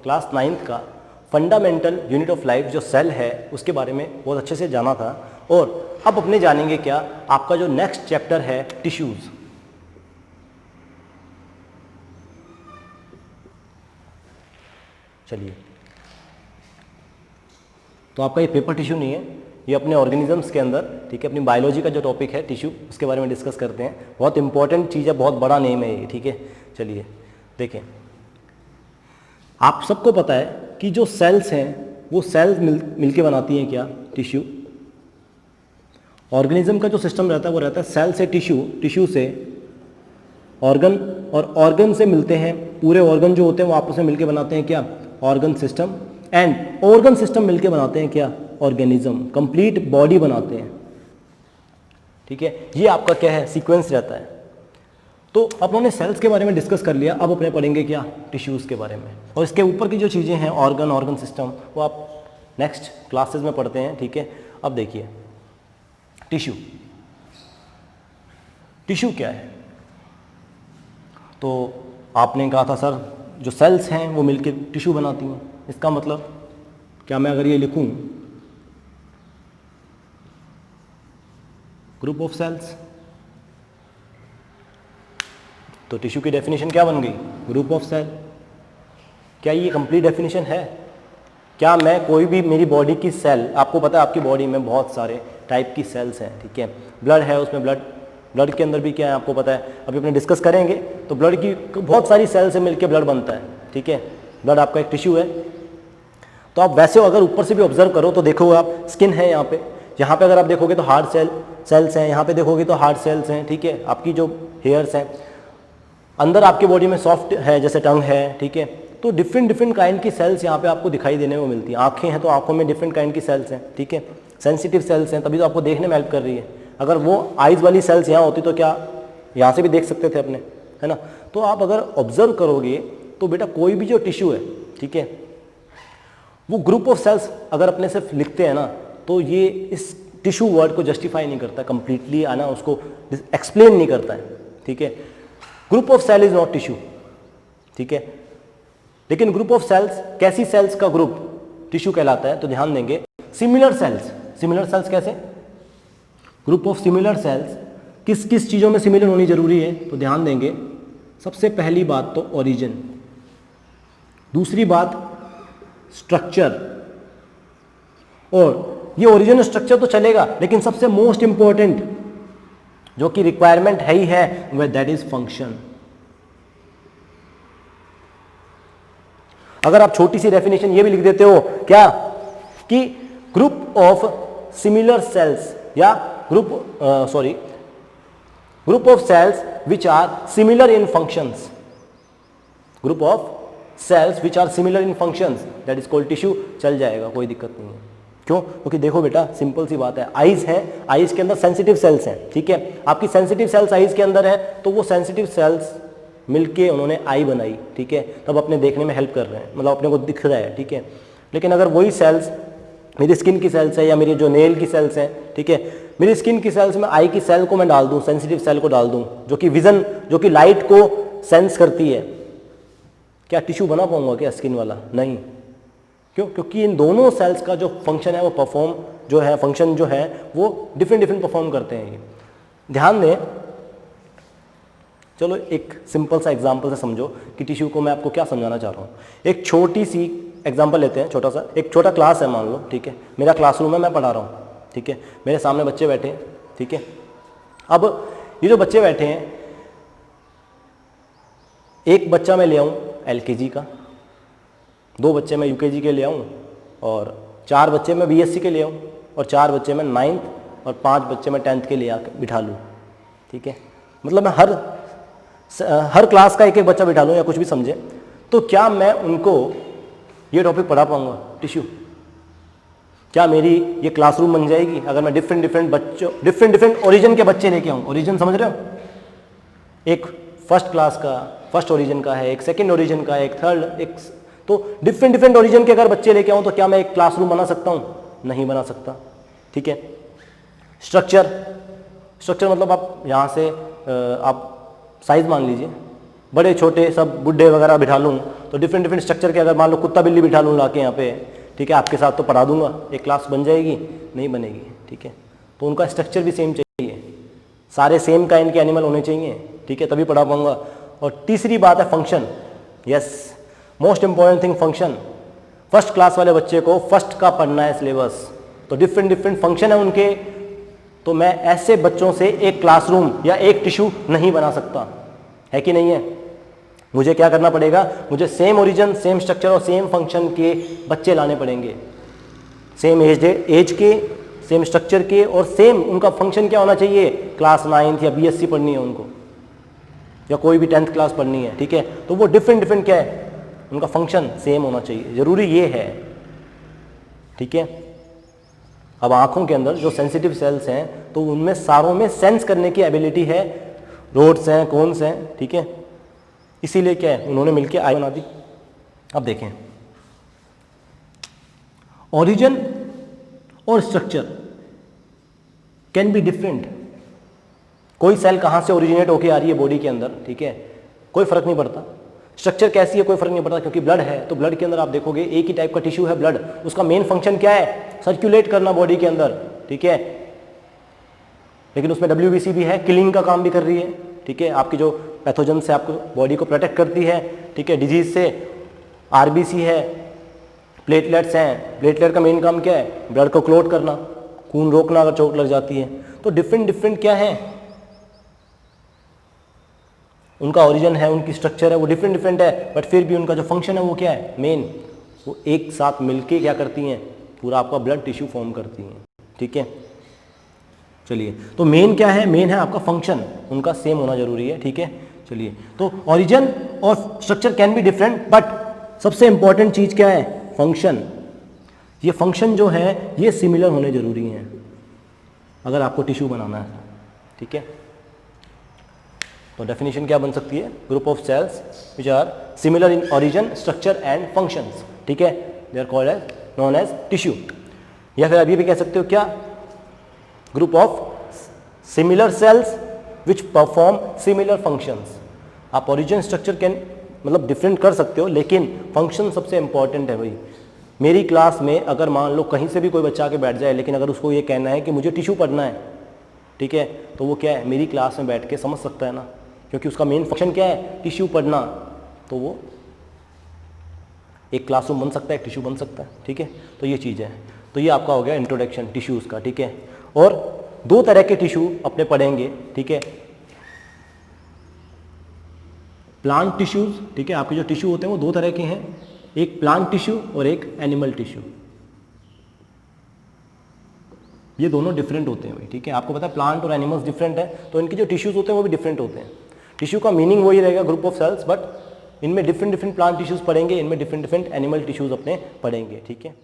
Class 9th का fundamental unit of life जो cell है उसके बारे में बहुत अच्छे से जाना था, और अब अपने जानेंगे क्या, आपका जो नेक्स्ट चैप्टर है टिश्यूज। चलिए, तो आपका ये पेपर टिश्यू नहीं है, ये अपने ऑर्गेनिजम्स के अंदर, ठीक है, अपनी बायोलॉजी का जो टॉपिक है टिश्यू, उसके बारे में डिस्कस करते हैं। बहुत इंपॉर्टेंट चीज़ है, बहुत बड़ा नेम है ये, ठीक है। चलिए देखें, आप सबको पता है कि जो सेल्स हैं वो सेल्स मिलके बनाती हैं क्या, टिश्यू। ऑर्गेनिज्म का जो सिस्टम रहता है वो रहता है सेल से टिश्यू, टिश्यू से ऑर्गन, और ऑर्गन से मिलते हैं पूरे ऑर्गन जो होते हैं वो आपस में मिलके बनाते हैं क्या, organ system, and organ system मिलके बनाते हैं क्या, ऑर्गेनिज्म, कंप्लीट बॉडी बनाते हैं, ठीक है। ये आपका क्या है, सीक्वेंस रहता है। तो अपनों सेल्स के बारे में डिस्कस कर लिया, अब अपने पढ़ेंगे क्या, टिश्यूज़ के बारे में, और इसके ऊपर की जो चीज़ें हैं ऑर्गन, ऑर्गन सिस्टम, वो आप नेक्स्ट क्लासेस में पढ़ते हैं, ठीक है। अब देखिए टिश्यू, टिश्यू क्या है, तो आपने कहा था सर जो सेल्स हैं वो मिलके टिश्यू बनाती हैं, इसका मतलब क्या, मैं अगर ये लिखूं ग्रुप ऑफ सेल्स, तो टिश्यू की डेफिनेशन क्या बन गई, ग्रुप ऑफ सेल। क्या ये कंप्लीट डेफिनेशन है? क्या मैं कोई भी, मेरी बॉडी की सेल, आपको पता है आपकी बॉडी में बहुत सारे टाइप की सेल्स हैं, ठीक है। ब्लड है, उसमें ब्लड के अंदर भी क्या है आपको पता है, अभी अपने डिस्कस करेंगे। तो ब्लड की बहुत सारी सेल से मिलकर ब्लड बनता है, ठीक है। ब्लड आपका एक टिश्यू है। तो आप वैसे अगर ऊपर से भी ऑब्जर्व करो तो देखो आप, स्किन है यहाँ पे अगर आप देखोगे तो हार्ड सेल्स हैं, यहाँ पे देखोगे तो हार्ड सेल्स हैं, ठीक है। आपकी जो हेयर्स हैं, अंदर आपके बॉडी में सॉफ्ट है जैसे टंग है, ठीक है। तो डिफरेंट काइंड की सेल्स यहाँ पे आपको दिखाई देने को मिलती हैं। आंखें हैं तो आंखों में डिफरेंट काइंड की सेल्स हैं, ठीक है। सेंसिटिव सेल्स हैं, तभी तो आपको देखने में हेल्प कर रही है। अगर वो आइज़ वाली सेल्स यहाँ होती तो क्या यहाँ से भी देख सकते थे अपने, है ना। तो आप अगर ऑब्जर्व करोगे तो बेटा कोई भी जो टिश्यू है, ठीक है, वो ग्रुप ऑफ सेल्स अगर अपने सिर्फ लिखते हैं ना, तो ये इस टिश्यू वर्ड को जस्टिफाई नहीं करता कंप्लीटली, आना उसको एक्सप्लेन नहीं करता है, ठीक है। Group of cell is not tissue, ठीक है। लेकिन ग्रुप ऑफ सेल्स, कैसी सेल्स का ग्रुप टिश्यू कहलाता है, तो ध्यान देंगे सिमिलर सेल्स। सिमिलर सेल्स कैसे, ग्रुप ऑफ सिमिलर सेल्स किस किस चीज़ों में सिमिलर होनी जरूरी है, तो ध्यान देंगे सबसे पहली बात तो ओरिजिन, दूसरी बात स्ट्रक्चर, और ये ओरिजिन स्ट्रक्चर तो चलेगा, लेकिन सबसे मोस्ट इंपॉर्टेंट जो कि रिक्वायरमेंट है ही है, वह दैट इज फंक्शन। अगर आप छोटी सी डेफिनेशन ये भी लिख देते हो क्या, कि ग्रुप ऑफ सिमिलर सेल्स या group of cells which are similar in functions, group of cells which are similar in functions, that is called tissue, चल जाएगा, कोई दिक्कत नहीं है। क्यों? क्योंकि देखो बेटा सिंपल सी बात है, आइज है, आइज के अंदर सेंसिटिव सेल्स हैं, ठीक है। आपकी सेंसिटिव सेल्स आइज के अंदर है, तो वो सेंसिटिव सेल्स मिलके उन्होंने आई बनाई, ठीक है, तब अपने देखने में हेल्प कर रहे हैं, मतलब अपने को दिख रहा है, ठीक है। लेकिन अगर वही सेल्स मेरी स्किन की सेल्स है या मेरी जो नेल की सेल्स हैं, ठीक है, मेरी स्किन की सेल्स में आई की सेल को मैं डाल दूं, सेंसिटिव सेल को डाल दूं, जो कि विजन, जो कि लाइट को सेंस करती है, क्या टिश्यू बना पाऊंगा क्या स्किन वाला? नहीं। क्यों? क्योंकि इन दोनों सेल्स का जो फंक्शन है, वो परफॉर्म जो है, फंक्शन जो है वो डिफरेंट परफॉर्म करते हैं। ये ध्यान दें। चलो एक सिंपल सा एग्जांपल से समझो कि टिश्यू को मैं आपको क्या समझाना चाह रहा हूँ। एक छोटी सी एग्जांपल लेते हैं, छोटा सा, एक छोटा क्लास है मान लो, ठीक है, मेरा क्लासरूम है, मैं पढ़ा रहा हूँ, ठीक है, मेरे सामने बच्चे बैठे हैं, ठीक है। अब ये जो बच्चे बैठे हैं, एक बच्चा मैं ले आऊँ LKG का, 2 बच्चे मैं UKG के ले आऊँ, और 4 बच्चे मैं BSc के ले आऊँ, और 4 बच्चे मैं 9th और 5 बच्चे मैं 10th के लिए आकर बिठा लूँ, ठीक है। मतलब मैं हर क्लास का एक एक बच्चा बिठा लूँ या कुछ भी समझे, तो क्या मैं उनको ये टॉपिक पढ़ा पाऊंगा टिश्यू? क्या मेरी ये क्लासरूम बन जाएगी अगर मैं डिफरेंट बच्चों, डिफरेंट ओरिजिन के बच्चे लेके आऊँ? ओरिजिन समझ रहे हो? एक फर्स्ट क्लास का, फर्स्ट ओरिजिन का है, एक सेकंड ओरिजिन का है, एक थर्ड, एक, तो डिफरेंट ओरिजिन के अगर बच्चे लेके आऊँ तो क्या मैं एक क्लासरूम बना सकता हूँ? नहीं बना सकता, ठीक है। स्ट्रक्चर मतलब आप यहाँ से आप साइज मान लीजिए, बड़े छोटे सब बुढ़े वगैरह बिठा लूँ तो डिफरेंट डिफरेंट स्ट्रक्चर के, अगर मान लो कुत्ता बिल्ली बिठा लूँ ला के यहाँ पे, ठीक है, आपके साथ तो पढ़ा दूंगा, एक क्लास बन जाएगी? नहीं बनेगी, ठीक है। तो उनका स्ट्रक्चर भी सेम चाहिए, सारे सेम काइंड के एनिमल होने चाहिए, ठीक है, तभी पढ़ा पाऊंगा। और तीसरी बात है function. Yes, most important thing function. First class वाले बच्चे को फर्स्ट का पढ़ना है सिलेबस, तो डिफरेंट डिफरेंट फंक्शन है उनके, तो मैं ऐसे बच्चों से एक क्लासरूम या एक टिश्यू नहीं बना सकता, है कि नहीं है? मुझे क्या करना पड़ेगा, मुझे सेम ओरिजिन, सेम स्ट्रक्चर और सेम फंक्शन के बच्चे लाने पड़ेंगे, सेम एज के, सेम स्ट्रक्चर के, और सेम उनका फंक्शन क्या होना चाहिए, क्लास 9th या बीएससी पढ़नी है उनको, या कोई भी 10th क्लास पढ़नी है, ठीक है, तो वो डिफरेंट डिफरेंट क्या है, उनका फंक्शन सेम होना चाहिए, जरूरी ये है, ठीक है। अब आंखों के अंदर जो सेंसिटिव सेल्स हैं तो उनमें सारों में सेंस करने की एबिलिटी है, रोड्स हैं, कोन्स हैं, ठीक है, इसीलिए क्या है, उन्होंने मिलकर आई बना दी। अब देखें, ओरिजिन और स्ट्रक्चर कैन बी डिफरेंट। कोई सेल कहाँ से ओरिजिनेट होके आ रही है बॉडी के अंदर, ठीक है, कोई फर्क नहीं पड़ता। स्ट्रक्चर कैसी है कोई फर्क नहीं पड़ता, क्योंकि ब्लड है तो ब्लड के अंदर आप देखोगे एक ही टाइप का टिश्यू है ब्लड, उसका मेन फंक्शन क्या है, सर्कुलेट करना बॉडी के अंदर, ठीक है, लेकिन उसमें WBC भी है, किलिंग का काम भी कर रही है, ठीक है, आपकी जो पैथोजन से आपको बॉडी को प्रोटेक्ट करती है, ठीक है, डिजीज से, RBC है, प्लेटलेट्स हैं, प्लेटलेट का मेन काम क्या है, ब्लड को क्लोट करना, खून रोकना अगर चोट लग जाती है। तो डिफरेंट डिफरेंट क्या है, उनका ओरिजिन है, उनकी स्ट्रक्चर है, वो डिफरेंट डिफरेंट है, बट फिर भी उनका जो फंक्शन है वो क्या है, मेन, वो एक साथ मिलके क्या करती हैं, पूरा आपका ब्लड टिश्यू फॉर्म करती हैं, ठीक है। चलिए, तो मेन क्या है, मेन है आपका फंक्शन, उनका सेम होना जरूरी है, ठीक है। चलिए, तो ओरिजिन और structure can be different, but सबसे इंपॉर्टेंट चीज क्या है, फंक्शन। ये फंक्शन जो है ये सिमिलर होने जरूरी है अगर आपको टिश्यू बनाना है, ठीक है। तो डेफिनेशन क्या बन सकती है, group of cells which are similar in origin, structure and functions, ठीक है, they are called as known as tissue. या फिर अभी भी कह सकते हो क्या, group of similar cells which perform similar functions. आप ओरिजिन स्ट्रक्चर कैन मतलब डिफरेंट कर सकते हो, लेकिन फंक्शन सबसे इंपॉर्टेंट है भाई। मेरी क्लास में अगर मान लो कहीं से भी कोई बच्चा आके बैठ जाए, लेकिन अगर उसको ये कहना है कि मुझे टिश्यू पढ़ना है, ठीक है, तो वो क्या है, मेरी क्लास में बैठ के समझ सकता है ना, क्योंकि उसका मेन फंक्शन क्या है, टिश्यू पढ़ना, तो वो एक क्लासरूम बन सकता है, एक टिश्यू बन सकता है, ठीक है। तो ये चीज़ है, तो ये आपका हो गया इंट्रोडक्शन टिश्यूज़ का, ठीक है। और दो तरह के टिश्यू अपने पढ़ेंगे, ठीक है, प्लांट टिश्यूज, ठीक है, आपके जो टिश्यू होते हैं वो दो तरह के हैं, एक प्लांट टिश्यू और एक एनिमल टिश्यू। ये दोनों डिफरेंट होते हैं भाई, ठीक है, आपको पता है प्लांट और एनिमल्स डिफरेंट है, तो इनके जो टिश्यूज होते हैं वो भी डिफरेंट होते हैं। टिश्यू का मीनिंग वही रहेगा, ग्रुप ऑफ सेल्स, बट इनमें डिफरेंट डिफरेंट प्लांट टिश्यूज पढ़ेंगे, इनमें डिफरेंट डिफरेंट एनिमल टिश्यूज अपने पढ़ेंगे, ठीक है।